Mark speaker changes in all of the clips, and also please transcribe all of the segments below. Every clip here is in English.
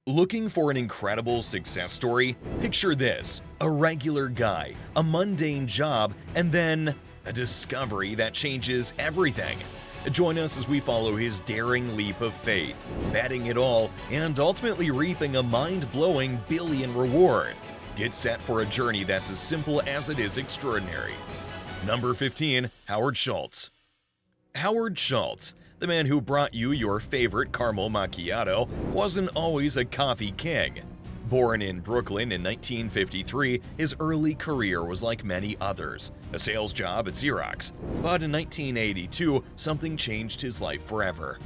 Speaker 1: Looking for an incredible success story? Picture this: a regular guy, a mundane job, and then a discovery that changes everything. Join us as we follow his daring leap of faith, betting it all, and ultimately reaping a mind-blowing billion reward. Get set for a journey that's as simple as it is extraordinary. Number 15. Howard Schultz. Howard Schultz, the man who brought you your favorite caramel macchiato, wasn't always a coffee king. Born in Brooklyn in 1953, his early career was like many others, a sales job at Xerox. But in 1982, something changed his life forever.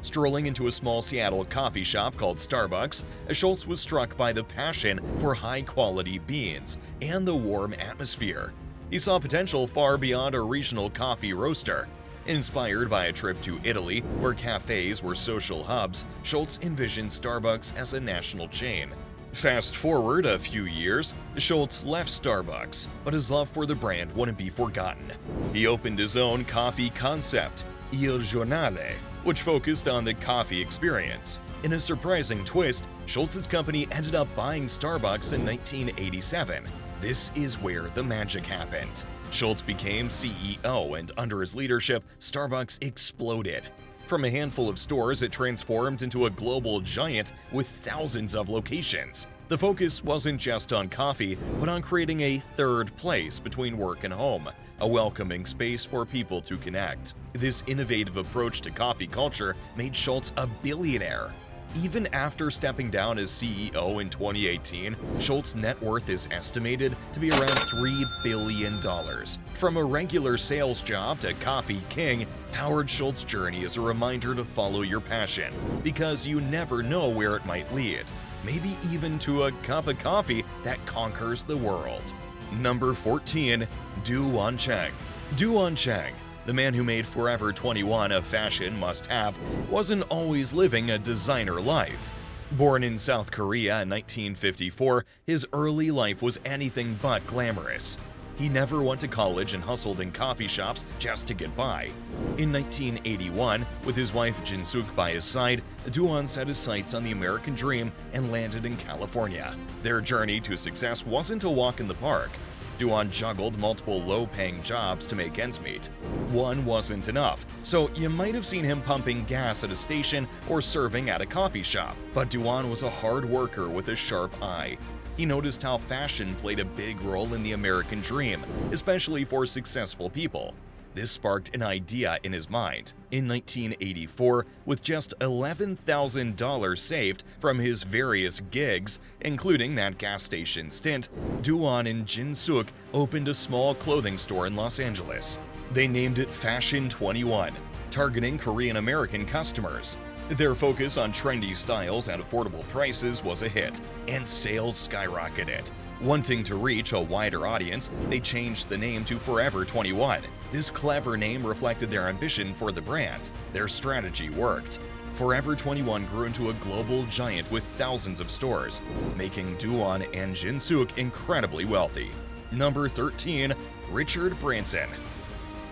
Speaker 1: Strolling into a small Seattle coffee shop called Starbucks, Schultz was struck by the passion for high-quality beans and the warm atmosphere. He saw potential far beyond a regional coffee roaster. Inspired by a trip to Italy, where cafes were social hubs, Schultz envisioned Starbucks as a national chain. Fast forward a few years, Schultz left Starbucks, but his love for the brand wouldn't be forgotten. He opened his own coffee concept, Il Giornale, which focused on the coffee experience. In a surprising twist, Schultz's company ended up buying Starbucks in 1987. This is where the magic happened. Schultz became CEO, and under his leadership, Starbucks exploded. From a handful of stores, it transformed into a global giant with thousands of locations. The focus wasn't just on coffee, but on creating a third place between work and home, a welcoming space for people to connect. This innovative approach to coffee culture made Schultz a billionaire. Even after stepping down as CEO in 2018, Schultz's net worth is estimated to be around $3 billion. From a regular sales job to coffee king, Howard Schultz's journey is a reminder to follow your passion, because you never know where it might lead. Maybe even to a cup of coffee that conquers the world. Number 14. Du Wancheng. Du Wancheng, the man who made Forever 21 a fashion must-have, wasn't always living a designer life. Born in South Korea in 1954, his early life was anything but glamorous. He never went to college and hustled in coffee shops just to get by. In 1981, with his wife Jin-suk by his side, Du-won set his sights on the American dream and landed in California. Their journey to success wasn't a walk in the park. Du-won juggled multiple low-paying jobs to make ends meet. One wasn't enough, so you might have seen him pumping gas at a station or serving at a coffee shop. But Du-won was a hard worker with a sharp eye. He noticed how fashion played a big role in the American dream, especially for successful people. This sparked an idea in his mind. In 1984, with just $11,000 saved from his various gigs, including that gas station stint, Du-won and Jin-suk opened a small clothing store in Los Angeles. They named it Fashion 21, targeting Korean-American customers. Their focus on trendy styles at affordable prices was a hit, and sales skyrocketed. Wanting to reach a wider audience, they changed the name to Forever 21. This clever name reflected their ambition for the brand. Their strategy worked. Forever 21 grew into a global giant with thousands of stores, making Du-won and Jin-suk incredibly wealthy. Number 13. Richard Branson.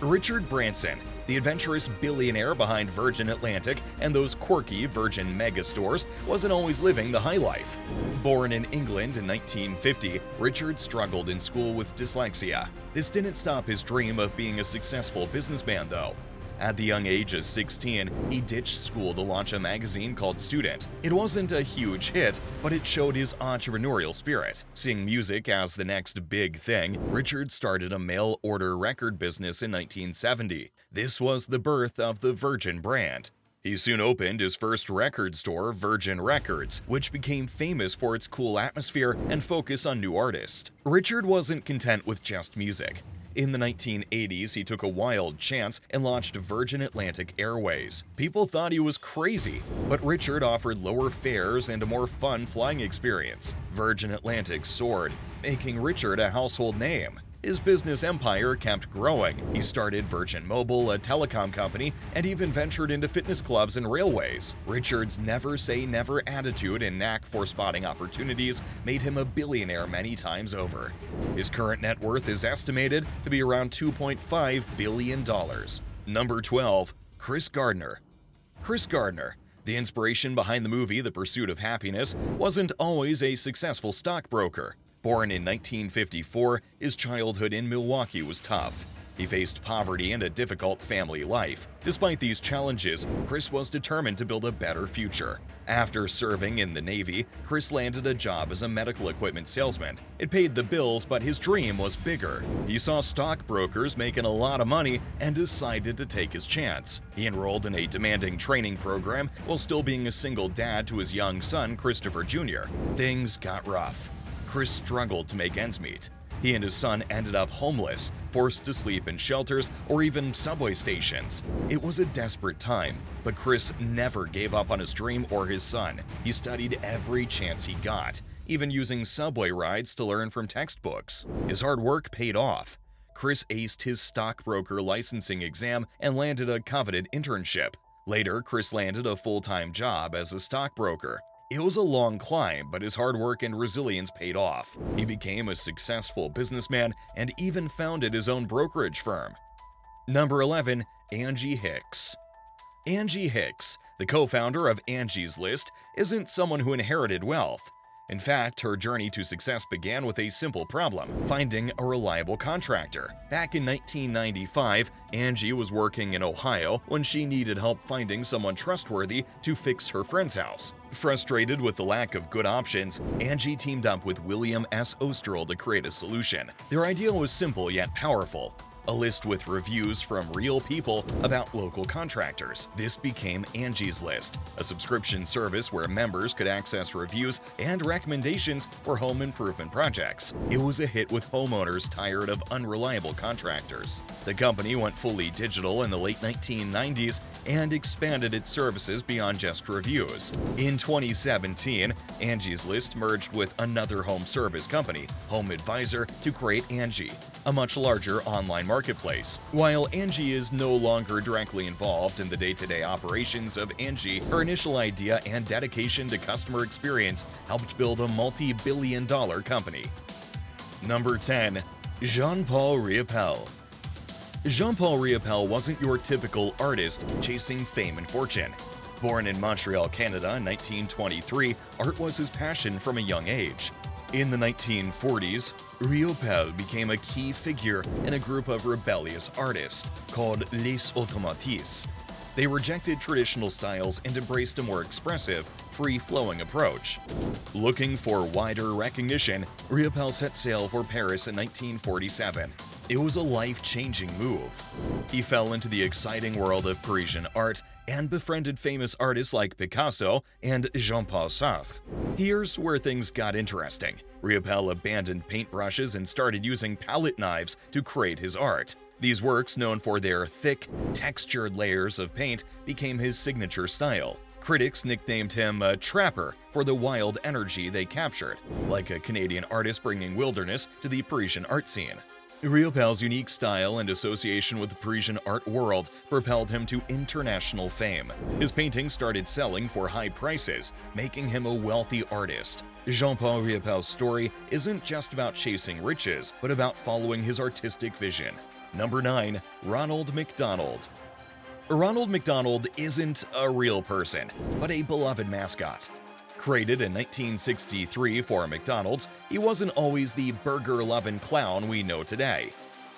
Speaker 1: Richard Branson, the adventurous billionaire behind Virgin Atlantic and those quirky Virgin megastores, wasn't always living the high life. Born in England in 1950, Richard struggled in school with dyslexia. This didn't stop his dream of being a successful businessman, though. At the young age of 16, he ditched school to launch a magazine called Student. It wasn't a huge hit, but it showed his entrepreneurial spirit. Seeing music as the next big thing, Richard started a mail-order record business in 1970. This was the birth of the Virgin brand. He soon opened his first record store, Virgin Records, which became famous for its cool atmosphere and focus on new artists. Richard wasn't content with just music. In the 1980s, he took a wild chance and launched Virgin Atlantic Airways. People thought he was crazy, but Richard offered lower fares and a more fun flying experience. Virgin Atlantic soared, making Richard a household name. His business empire kept growing. He started Virgin Mobile, a telecom company, and even ventured into fitness clubs and railways. Richard's never-say-never attitude and knack for spotting opportunities made him a billionaire many times over. His current net worth is estimated to be around $2.5 billion. Number 12. Chris Gardner. Chris Gardner, The inspiration behind the movie The Pursuit of Happiness wasn't always a successful stockbroker. Born in 1954, his childhood in Milwaukee was tough. He faced poverty and a difficult family life. Despite these challenges, Chris was determined to build a better future. After serving in the Navy, Chris landed a job as a medical equipment salesman. It paid the bills, but his dream was bigger. He saw stockbrokers making a lot of money and decided to take his chance. He enrolled in a demanding training program while still being a single dad to his young son, Christopher Jr. Things got rough. Chris struggled to make ends meet. He and his son ended up homeless, forced to sleep in shelters or even subway stations. It was a desperate time, but Chris never gave up on his dream or his son. He studied every chance he got, even using subway rides to learn from textbooks. His hard work paid off. Chris aced his stockbroker licensing exam and landed a coveted internship. Later, Chris landed a full-time job as a stockbroker. It was a long climb, but his hard work and resilience paid off. He became a successful businessman and even founded his own brokerage firm. Number 11. Angie Hicks. Angie Hicks, the co-founder of Angie's List, isn't someone who inherited wealth. In fact, her journey to success began with a simple problem: finding a reliable contractor. Back in 1995, Angie was working in Ohio when she needed help finding someone trustworthy to fix her friend's house. Frustrated with the lack of good options, Angie teamed up with William S. Osterl to create a solution. Their idea was simple yet powerful: a list with reviews from real people about local contractors. This became Angie's List, a subscription service where members could access reviews and recommendations for home improvement projects. It was a hit with homeowners tired of unreliable contractors. The company went fully digital in the late 1990s and expanded its services beyond just reviews. In 2017, Angie's List merged with another home service company, Home Advisor, to create Angie, a much larger online marketplace. While Angie is no longer directly involved in the day-to-day operations of Angie, her initial idea and dedication to customer experience helped build a multi-billion-dollar company. Number 10. Jean-Paul Riopel. Jean-Paul Riopel wasn't your typical artist chasing fame and fortune. Born in Montreal, Canada in 1923, art was his passion from a young age. In the 1940s, Riopel became a key figure in a group of rebellious artists called Les Automatistes. They rejected traditional styles and embraced a more expressive, free-flowing approach. Looking for wider recognition, Riopel set sail for Paris in 1947. It was a life-changing move. He fell into the exciting world of Parisian art and befriended famous artists like Picasso and Jean-Paul Sartre. Here's where things got interesting. Riopel abandoned paintbrushes and started using palette knives to create his art. These works, known for their thick, textured layers of paint, became his signature style. Critics nicknamed him a trapper for the wild energy they captured, like a Canadian artist bringing wilderness to the Parisian art scene. Riopel's unique style and association with the Parisian art world propelled him to international fame. His paintings started selling for high prices, making him a wealthy artist. Jean-Paul Riopel's story isn't just about chasing riches, but about following his artistic vision. Number 9. Ronald McDonald. Ronald McDonald isn't a real person, but a beloved mascot. Created in 1963 for McDonald's, he wasn't always the burger-loving clown we know today.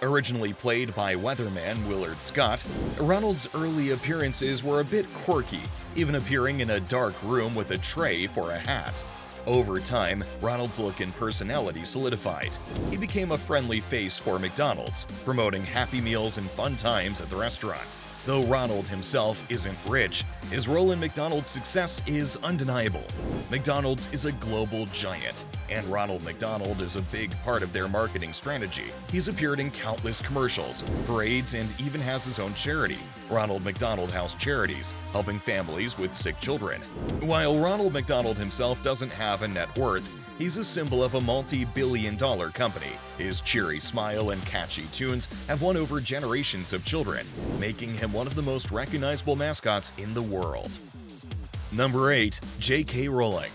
Speaker 1: Originally played by weatherman Willard Scott, Ronald's early appearances were a bit quirky, even appearing in a dark room with a tray for a hat. Over time, Ronald's look and personality solidified. He became a friendly face for McDonald's, promoting happy meals and fun times at the restaurant. Though Ronald himself isn't rich, his role in McDonald's success is undeniable. McDonald's is a global giant, and Ronald McDonald is a big part of their marketing strategy. He's appeared in countless commercials, parades, and even has his own charity, Ronald McDonald House Charities, helping families with sick children. While Ronald McDonald himself doesn't have a net worth, he's a symbol of a multi-billion-dollar company. His cheery smile and catchy tunes have won over generations of children, making him one of the most recognizable mascots in the world. Number 8. J.K. Rowling.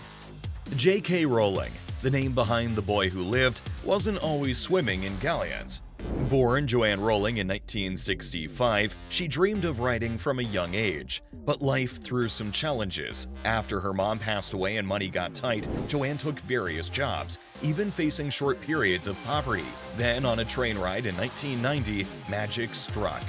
Speaker 1: J.K. Rowling, the name behind The Boy Who Lived, wasn't always swimming in galleons. Born Joanne Rowling in 1965, she dreamed of writing from a young age. But life threw some challenges. After her mom passed away and money got tight, Joanne took various jobs, even facing short periods of poverty. Then, on a train ride in 1990, magic struck.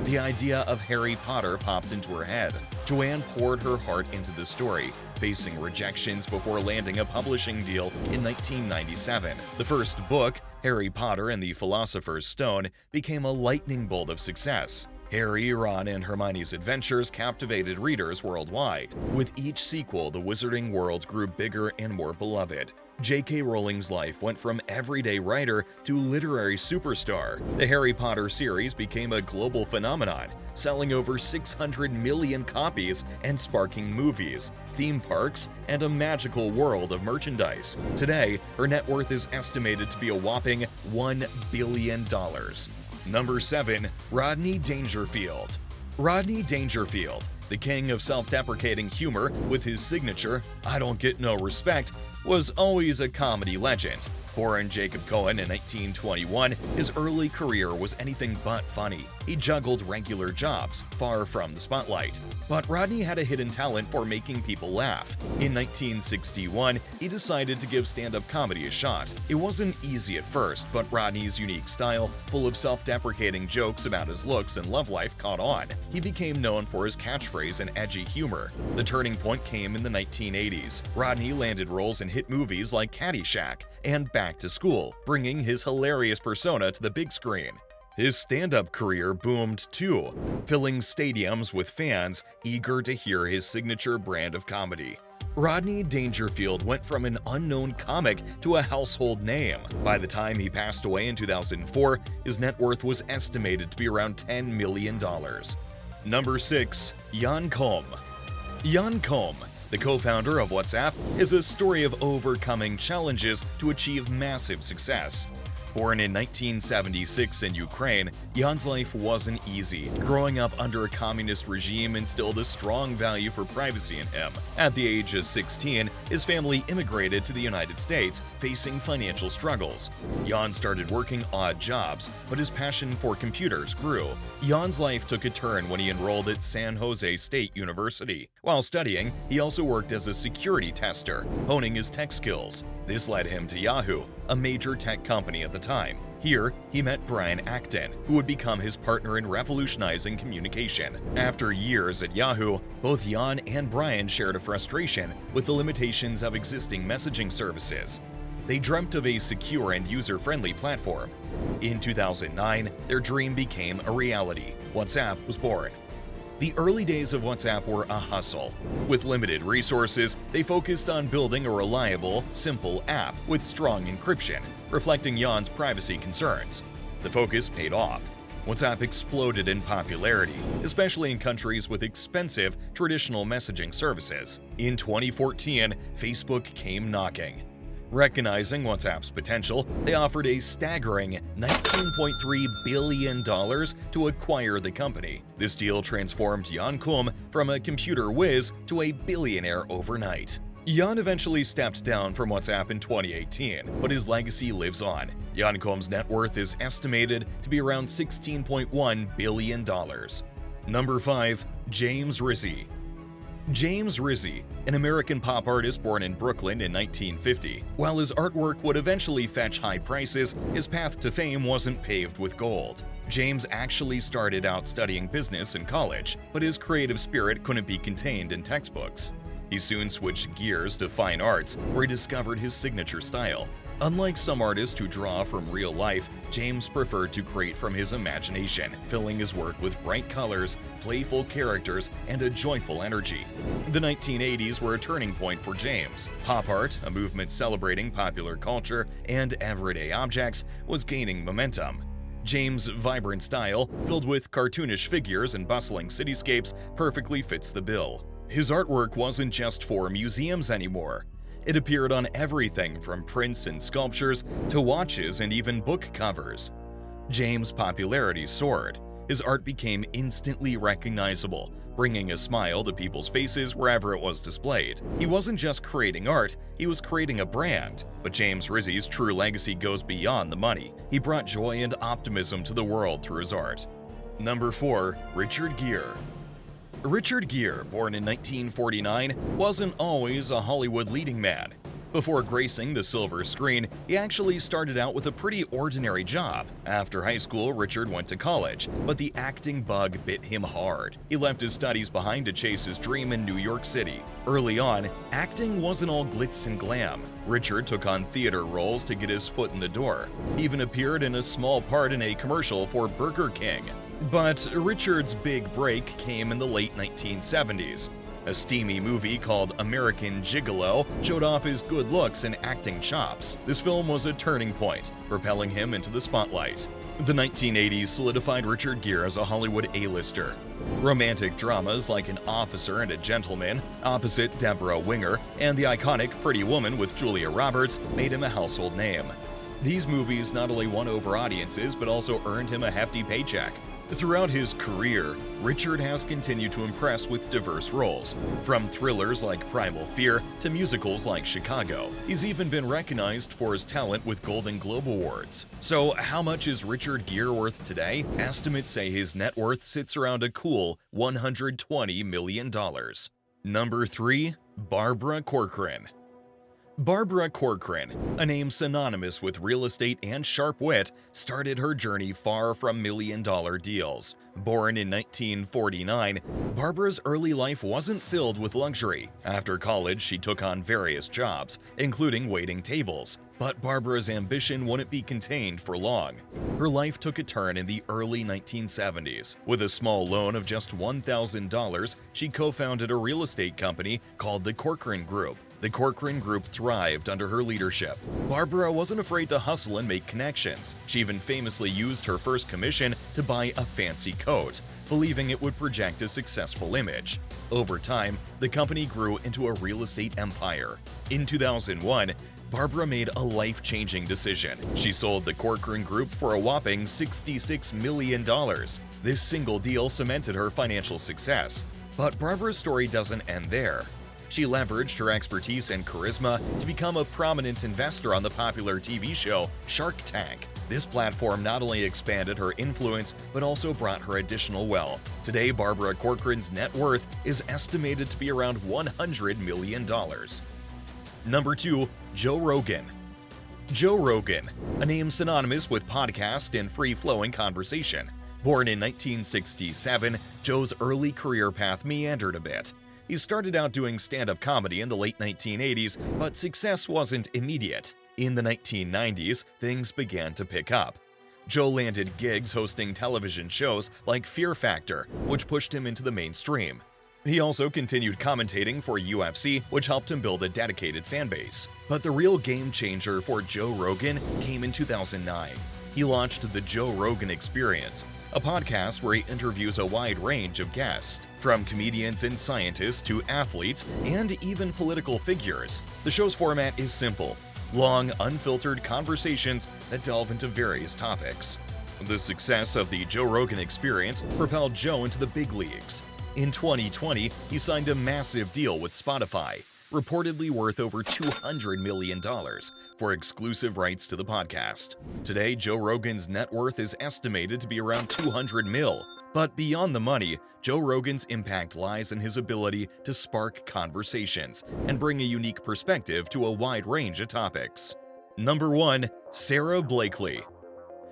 Speaker 1: The idea of Harry Potter popped into her head. Joanne poured her heart into the story, facing rejections before landing a publishing deal in 1997. The first book, Harry Potter and the Philosopher's Stone, became a lightning bolt of success. Harry, Ron, and Hermione's adventures captivated readers worldwide. With each sequel, the wizarding world grew bigger and more beloved. J.K. Rowling's life went from everyday writer to literary superstar. The Harry Potter series became a global phenomenon, selling over 600 million copies and sparking movies, theme parks, and a magical world of merchandise. Today, her net worth is estimated to be a whopping $1 billion. Number 7. Rodney Dangerfield. Rodney Dangerfield, the king of self-deprecating humor with his signature, "I don't get no respect," was always a comedy legend. Born Jacob Cohen in 1921, his early career was anything but funny. He juggled regular jobs, far from the spotlight. But Rodney had a hidden talent for making people laugh. In 1961, he decided to give stand-up comedy a shot. It wasn't easy at first, but Rodney's unique style, full of self-deprecating jokes about his looks and love life, caught on. He became known for his catchphrase and edgy humor. The turning point came in the 1980s. Rodney landed roles in hit movies like Caddyshack and Back to School, bringing his hilarious persona to the big screen. His stand-up career boomed too, filling stadiums with fans eager to hear his signature brand of comedy. Rodney Dangerfield went from an unknown comic to a household name. By the time he passed away in 2004, his net worth was estimated to be around $10 million. Number 6. Jan Koum. Jan Koum, the co-founder of WhatsApp, is a story of overcoming challenges to achieve massive success. Born in 1976 in Ukraine, Jan's life wasn't easy. Growing up under a communist regime instilled a strong value for privacy in him. At the age of 16, his family immigrated to the United States, facing financial struggles. Jan started working odd jobs, but his passion for computers grew. Jan's life took a turn when he enrolled at San Jose State University. While studying, he also worked as a security tester, honing his tech skills. This led him to Yahoo, a major tech company at the time. Here, he met Brian Acton, who would become his partner in revolutionizing communication. After years at Yahoo, both Jan and Brian shared a frustration with the limitations of existing messaging services. They dreamt of a secure and user-friendly platform. In 2009, their dream became a reality. WhatsApp was born. The early days of WhatsApp were a hustle. With limited resources, they focused on building a reliable, simple app with strong encryption, reflecting Jan's privacy concerns. The focus paid off. WhatsApp exploded in popularity, especially in countries with expensive traditional messaging services. In 2014, Facebook came knocking. Recognizing WhatsApp's potential, they offered a staggering $19.3 billion to acquire the company. This deal transformed Jan Koum from a computer whiz to a billionaire overnight. Jan eventually stepped down from WhatsApp in 2018, but his legacy lives on. Jan Koum's net worth is estimated to be around $16.1 billion. Number 5. James Rizzi. James Rizzi, an American pop artist born in Brooklyn in 1950. While his artwork would eventually fetch high prices, his path to fame wasn't paved with gold. James actually started out studying business in college, but his creative spirit couldn't be contained in textbooks. He soon switched gears to fine arts, where he discovered his signature style. Unlike some artists who draw from real life, James preferred to create from his imagination, filling his work with bright colors, playful characters, and a joyful energy. The 1980s were a turning point for James. Pop art, a movement celebrating popular culture and everyday objects, was gaining momentum. James' vibrant style, filled with cartoonish figures and bustling cityscapes, perfectly fits the bill. His artwork wasn't just for museums anymore. It appeared on everything from prints and sculptures to watches and even book covers. James' popularity soared. His art became instantly recognizable, bringing a smile to people's faces wherever it was displayed. He wasn't just creating art, he was creating a brand. But James Rizzi's true legacy goes beyond the money. He brought joy and optimism to the world through his art. Number 4. Richard Gere. Richard Gere, born in 1949, wasn't always a Hollywood leading man. Before gracing the silver screen, he actually started out with a pretty ordinary job. After high school, Richard went to college, but the acting bug bit him hard. He left his studies behind to chase his dream in New York City. Early on, acting wasn't all glitz and glam. Richard took on theater roles to get his foot in the door. He even appeared in a small part in a commercial for Burger King. But Richard's big break came in the late 1970s. A steamy movie called American Gigolo showed off his good looks and acting chops. This film was a turning point, propelling him into the spotlight. The 1980s solidified Richard Gere as a Hollywood A-lister. Romantic dramas like An Officer and a Gentleman, opposite Deborah Winger, and the iconic Pretty Woman with Julia Roberts made him a household name. These movies not only won over audiences but also earned him a hefty paycheck. Throughout his career, Richard has continued to impress with diverse roles, from thrillers like Primal Fear to musicals like Chicago. He's even been recognized for his talent with Golden Globe Awards. So how much is Richard Gere worth today? Estimates say his net worth sits around a cool $120 million. Number 3. Barbara Corcoran. Barbara Corcoran, a name synonymous with real estate and sharp wit, started her journey far from million-dollar deals. Born in 1949, Barbara's early life wasn't filled with luxury. After college, she took on various jobs, including waiting tables. But Barbara's ambition wouldn't be contained for long. Her life took a turn in the early 1970s. With a small loan of just $1,000, she co-founded a real estate company called the Corcoran Group. The Corcoran Group thrived under her leadership. Barbara wasn't afraid to hustle and make connections. She even famously used her first commission to buy a fancy coat, believing it would project a successful image. Over time, the company grew into a real estate empire. In 2001, Barbara made a life-changing decision. She sold the Corcoran Group for a whopping $66 million. This single deal cemented her financial success. But Barbara's story doesn't end there. She leveraged her expertise and charisma to become a prominent investor on the popular TV show Shark Tank. This platform not only expanded her influence, but also brought her additional wealth. Today, Barbara Corcoran's net worth is estimated to be around $100 million. Number 2. Joe Rogan. Joe Rogan, a name synonymous with podcast and free-flowing conversation. Born in 1967, Joe's early career path meandered a bit. He started out doing stand-up comedy in the late 1980s, but success wasn't immediate. In the 1990s, things began to pick up. Joe landed gigs hosting television shows like Fear Factor, which pushed him into the mainstream. He also continued commentating for UFC, which helped him build a dedicated fan base. But the real game changer for Joe Rogan came in 2009. He launched the Joe Rogan Experience, a podcast where he interviews a wide range of guests, from comedians and scientists to athletes and even political figures. The show's format is simple: long, unfiltered conversations that delve into various topics. The success of the Joe Rogan Experience propelled Joe into the big leagues. In 2020, he signed a massive deal with Spotify, reportedly worth over $200 million, for exclusive rights to the podcast. Today, Joe Rogan's net worth is estimated to be around $200 million. But beyond the money, Joe Rogan's impact lies in his ability to spark conversations and bring a unique perspective to a wide range of topics. Number 1. Sara Blakely.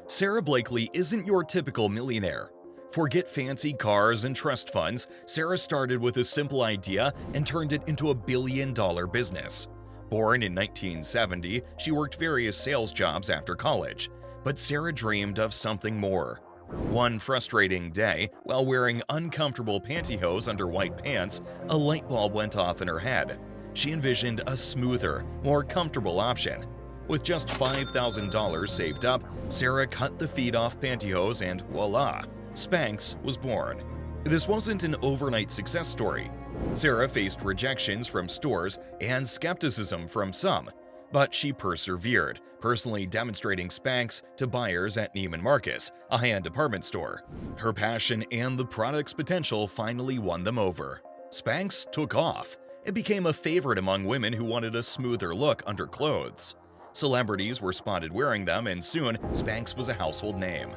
Speaker 1: Sara Blakely isn't your typical millionaire. Forget fancy cars and trust funds. Sara started with a simple idea and turned it into a billion-dollar business. Born in 1970, she worked various sales jobs after college. But Sara dreamed of something more. One frustrating day, while wearing uncomfortable pantyhose under white pants, a light bulb went off in her head. She envisioned a smoother, more comfortable option. With just $5,000 saved up, Sara cut the feet off pantyhose and voila! Spanx was born. This wasn't an overnight success story. Sara faced rejections from stores and skepticism from some, But she persevered, personally demonstrating Spanx to buyers at Neiman Marcus, a high-end department store. Her passion and the product's potential finally won them over. Spanx took off. It became a favorite among women who wanted a smoother look under clothes. Celebrities were spotted wearing them, and soon Spanx was a household name.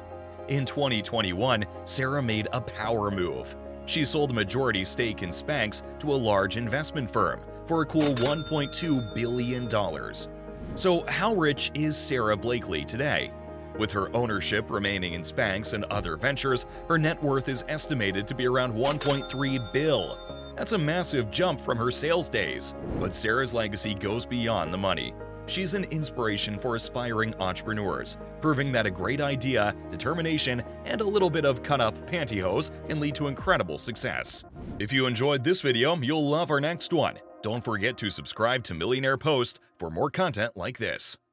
Speaker 1: In 2021, Sarah made a power move. She sold a majority stake in Spanx to a large investment firm for a cool $1.2 billion. So how rich is Sarah Blakely today? With her ownership remaining in Spanx and other ventures, her net worth is estimated to be around $1.3 billion. That's a massive jump from her sales days. But Sarah's legacy goes beyond the money. She's an inspiration for aspiring entrepreneurs, proving that a great idea, determination, and a little bit of cut-up pantyhose can lead to incredible success. If you enjoyed this video, you'll love our next one. Don't forget to subscribe to Millionaire Post for more content like this.